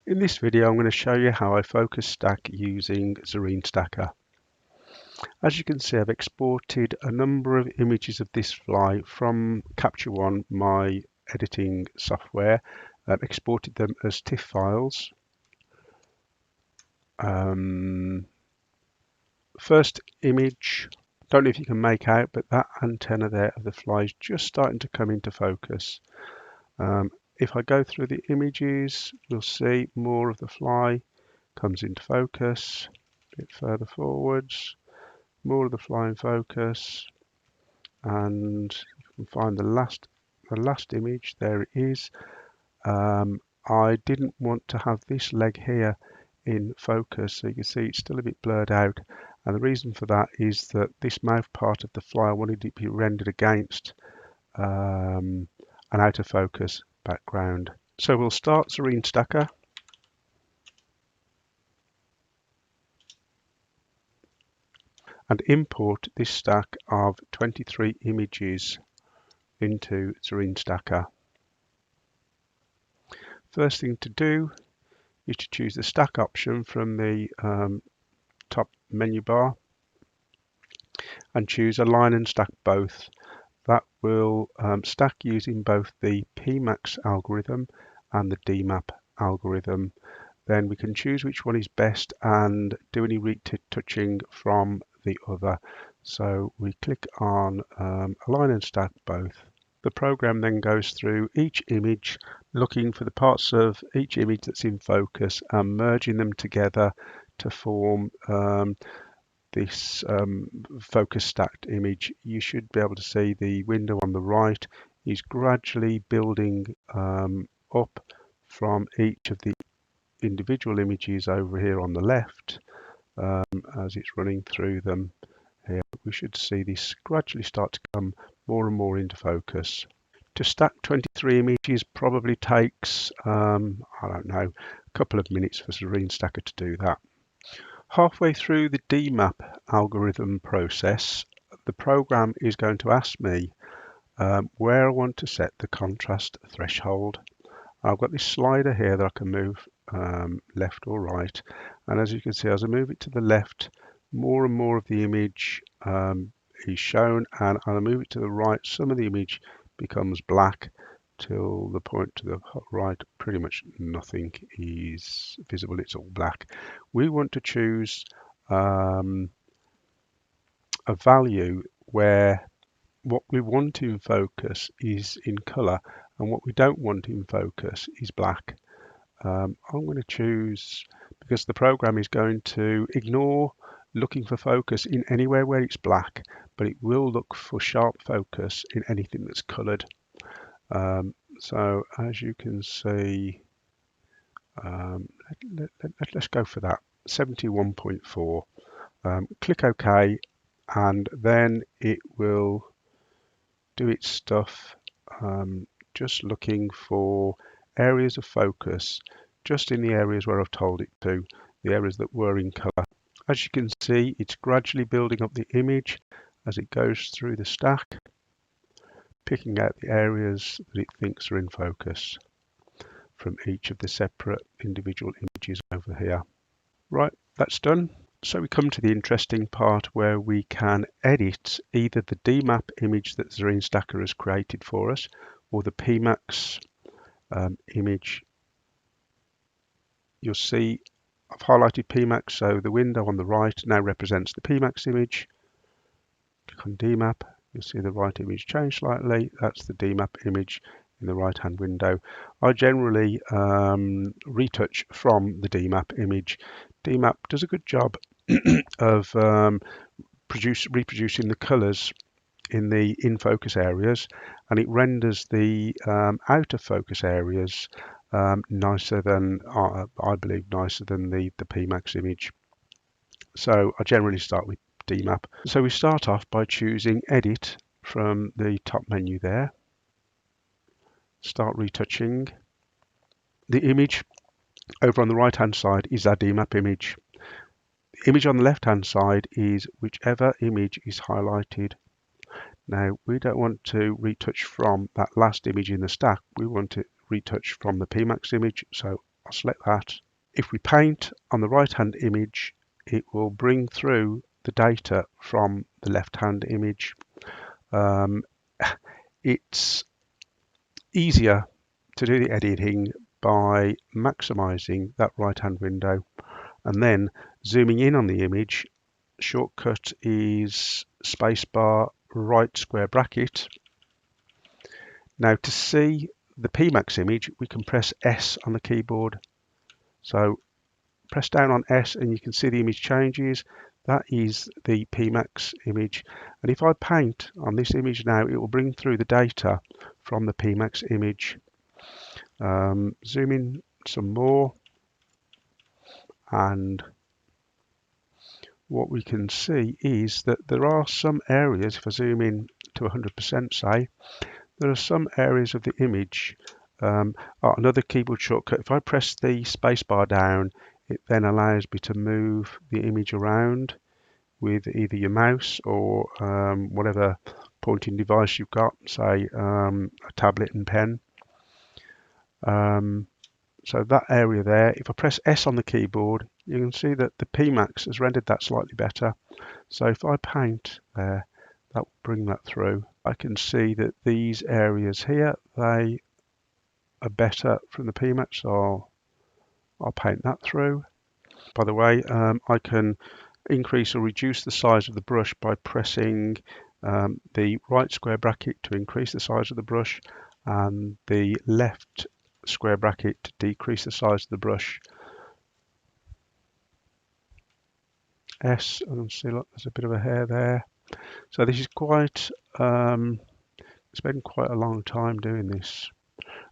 In this video, I'm going to show you how I focus stack using Zerene Stacker. As you can see, I've exported a number of images of this fly from Capture One, my editing software. I've exported them as TIFF files. First image, don't know if you can make out, but that antenna there of the fly is just starting to come into focus. If I go through the images, you'll see more of the fly comes into focus. A bit further forwards, more of the fly in focus, and you can find the last image. There it is. I didn't want to have this leg here in focus, so you can see it's still a bit blurred out, and the reason for that is that this mouth part of the fly I wanted it to be rendered against an out of focus background. So we'll start Zerene Stacker. And import this stack of 23 images into Zerene Stacker. First thing to do is to choose the stack option from the top menu bar and choose Align and Stack Both. That will stack using both the Pmax algorithm and the DMAP algorithm. Then we can choose which one is best and do any retouching from the other. So we click on Align and Stack Both. The program then goes through each image, looking for the parts of each image that's in focus and merging them together to form this focus stacked image. You should be able to see the window on the right is gradually building up from each of the individual images over here on the left. As it's running through them here, we should see this gradually start to come more and more into focus. To stack 23 images probably takes, I don't know, a couple of minutes for Zerene Stacker to do that. Halfway through the DMAP algorithm process, the program is going to ask me where I want to set the contrast threshold. I've got this slider here that I can move left or right, and as you can see, as I move it to the left, more and more of the image is shown, and as I move it to the right, some of the image becomes black till the point to the right pretty much nothing is visible, it's all black. We want to choose a value where what we want in focus is in color and what we don't want in focus is black. I'm going to choose, because the program is going to ignore looking for focus in anywhere where it's black, but it will look for sharp focus in anything that's colored. So as you can see, let's go for that 71.4. Click OK, and then it will do its stuff, just looking for areas of focus just in the areas where I've told it to, the areas that were in color. As you can see, it's gradually building up the image as it goes through the stack, picking out the areas that it thinks are in focus from each of the separate individual images over here. Right, that's done. So we come to the interesting part where we can edit either the DMAP image that Zerene Stacker has created for us or the Pmax image. You'll see I've highlighted Pmax, so the window on the right now represents the Pmax image. Click on DMAP, you'll see the right image change slightly. That's the DMAP image in the right hand window. I generally retouch from the DMAP image. DMAP does a good job of reproducing the colors in the in focus areas, and it renders the out of focus areas nicer than, I believe, nicer than the Pmax image. So I generally start with DMAP. So we start off by choosing Edit from the top menu there. Start retouching. The image over on the right hand side is our DMAP image. The image on the left hand side is whichever image is highlighted. Now we don't want to retouch from that last image in the stack, we want to retouch from the Pmax image, so I'll select that. If we paint on the right hand image, it will bring through the data from the left hand image. It's easier to do the editing by maximizing that right hand window and then zooming in on the image. Shortcut is spacebar right square bracket. Now to see the Pmax image, we can press S on the keyboard. So press down on S and you can see the image changes. That is the Pmax image. And if I paint on this image now, it will bring through the data from the Pmax image. Zoom in some more, and what we can see is that there are some areas, if I zoom in to 100% say, there are some areas of the image. Another keyboard shortcut, if I press the spacebar down, it then allows me to move the image around with either your mouse or whatever pointing device you've got, say a tablet and pen. So that area there, if I press S on the keyboard, you can see that the Pmax has rendered that slightly better. So if I paint there, that will bring that through. I can see that these areas here, they are better from the Pmax, so I'll paint that through. By the way, I can increase or reduce the size of the brush by pressing the right square bracket to increase the size of the brush and the left square bracket to decrease the size of the brush. S, and see, look, there's a bit of a hair there. So this is quite, spend quite a long time doing this,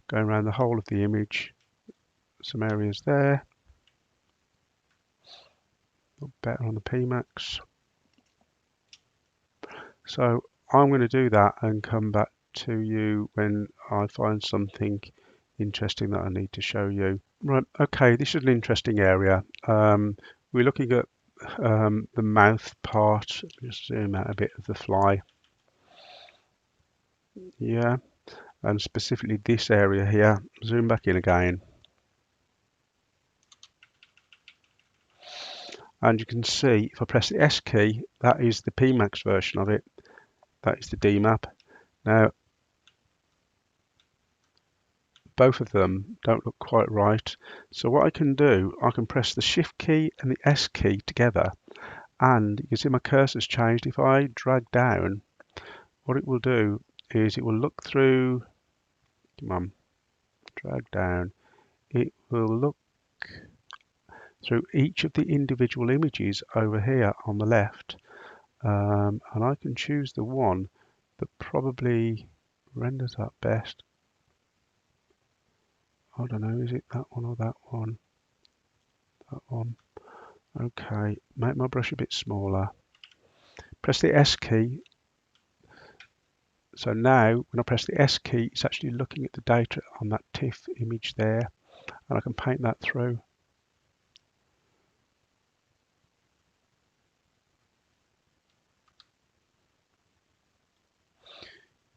going around the whole of the image. Some areas there, look better on the Pmax. So I'm going to do that and come back to you when I find something interesting that I need to show you. Right, okay, this is an interesting area. We're looking at the mouth part. Just zoom out a bit of the fly. Yeah, and specifically this area here. Zoom back in again. And you can see if I press the S key, that is the Pmax version of it. That is the DMAP. Now, both of them don't look quite right. So what I can do, I can press the Shift key and the S key together, and you can see my cursor's changed. If I drag down, what it will do is it will look through, come on, drag down, it will look through each of the individual images over here on the left, and I can choose the one that probably renders that best. I don't know, is it that one or that one? That one. Okay, make my brush a bit smaller. Press the S key. So now when I press the S key, it's actually looking at the data on that TIFF image there, and I can paint that through.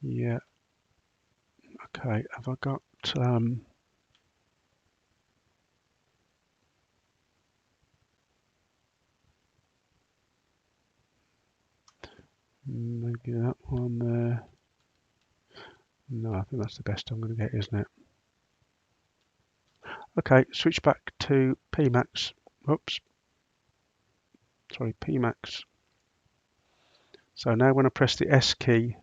Yeah. Okay, have I got maybe that one there? No, I think that's the best I'm going to get, isn't it? Okay, switch back to Pmax. Oops. Sorry, Pmax. So now when I press the S key,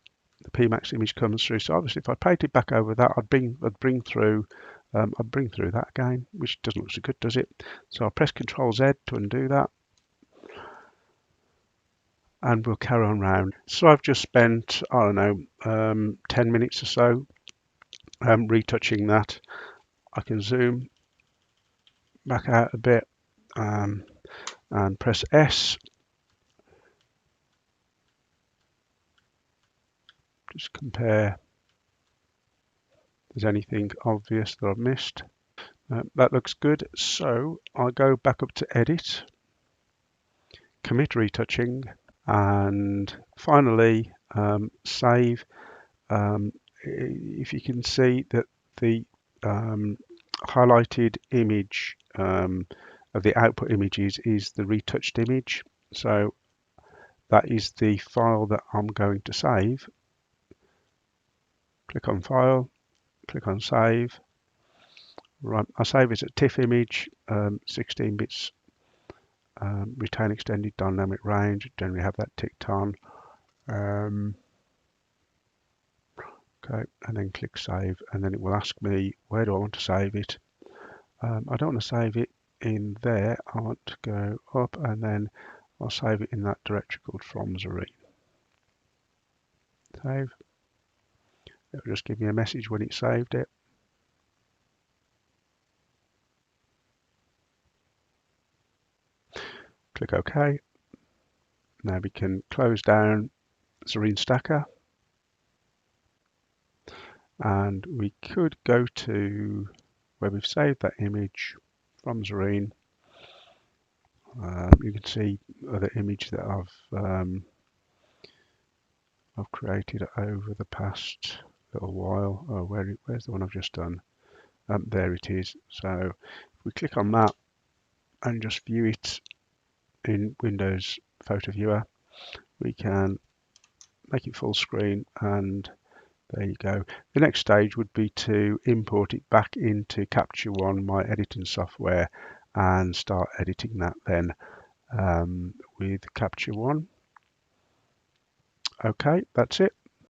the Pmax image comes through. So obviously if I painted back over that, I'd bring through that again, which doesn't look so good, does it? So I'll press Ctrl Z to undo that, and we'll carry on round. So I've just spent, I don't know, 10 minutes or so retouching that. I can zoom back out a bit and press S. Just compare if there's anything obvious that I've missed. That looks good. So I'll go back up to Edit, Commit Retouching, and finally save. If you can see that the highlighted image of the output images is the retouched image. So that is the file that I'm going to save. Click on File, click on Save. Right, I save it as a TIFF image, 16 bits, retain extended dynamic range. Generally have that ticked on. Okay, and then click Save, and then it will ask me where do I want to save it. I don't want to save it in there. I want to go up, and then I'll save it in that directory called From Zerene. Save. It'll just give me a message when it saved it. Click OK. Now we can close down Zerene Stacker, and we could go to where we've saved that image from Zerene. You can see other image that I've created over the past little while. Oh, where's the one I've just done? There it is. So if we click on that and just view it in Windows Photo Viewer, we can make it full screen, and there you go. The next stage would be to import it back into Capture One, my editing software, and start editing that then with Capture One. Okay, that's it.